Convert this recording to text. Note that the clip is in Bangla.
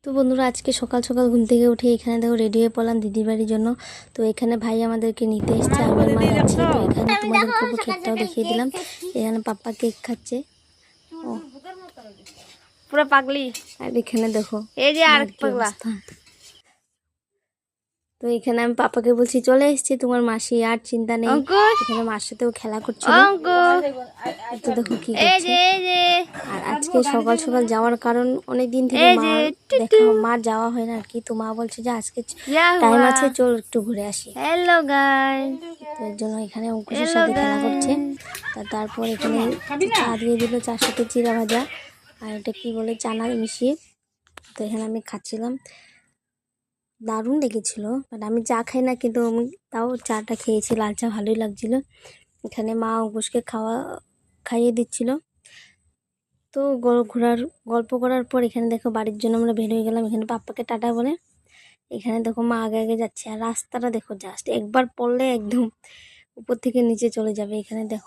তো বন্ধুরা আজকে সকাল সকাল ঘুম থেকে উঠে এখানে দেখো রেডি হয়ে পড়লাম দিদির বাড়ির জন্য। তো এখানে ভাই আমাদেরকে নিতে এসছে, আমার মা যাচ্ছে। তো এখানে তোমাদেরকে কেকটাও দেখিয়ে দিলাম। এখানে পাপ্পা কেক খাচ্ছে, ও পুরো পাগলি। আর এখানে দেখো এই যে আর কি পাগলা। অবস্থা। তো এখানে আমি পাপাকে বলছি চলে এসেছি তোমার মাসি, আর চিন্তা নেই। অঙ্কুশ, এখানে মার সাথেও খেলা করছিল। অঙ্কুশ, তো দেখো কি এই করছে। যে এই যে আর আজকে সকাল সকাল যাওয়ার কারণ অনেক দিন থেকে এই মা যে মার যাওয়া হয় না আর কি। তো মা বলছে যে আজকে क्या টাইম हुआ? আছে, চল একটু ঘুরে আসি। हेलो गाइस, তো এর জন্য এখানে অঙ্কুশের हेलो সাথে খেলা করছে। गाइस। তারপর এখানে চা দিয়ে দিল, চার সাথে চিড়া ভাজা আর এটা কি বলে চানা মিশিয়ে। তো এখানে আমি খাচ্ছিলাম, দারুণ লেগেছিল। বাট আমি চা খাই না, কিন্তু আমি তাও চাটা খেয়েছি, লাল চা ভালোই লাগছিল। এখানে মা অঙ্কুশকে খাইয়ে দিচ্ছিল। তো গল্প করার পর এখানে দেখো বাড়ির জন্য আমরা বের হয়ে গেলাম। এখানে পাপ্পাকে টাটা বলে এখানে দেখো মা আগে আগে যাচ্ছে। আর রাস্তাটা দেখো, জাস্ট একবার পড়লে একদম উপর থেকে নিচে চলে যাবে। এখানে দেখো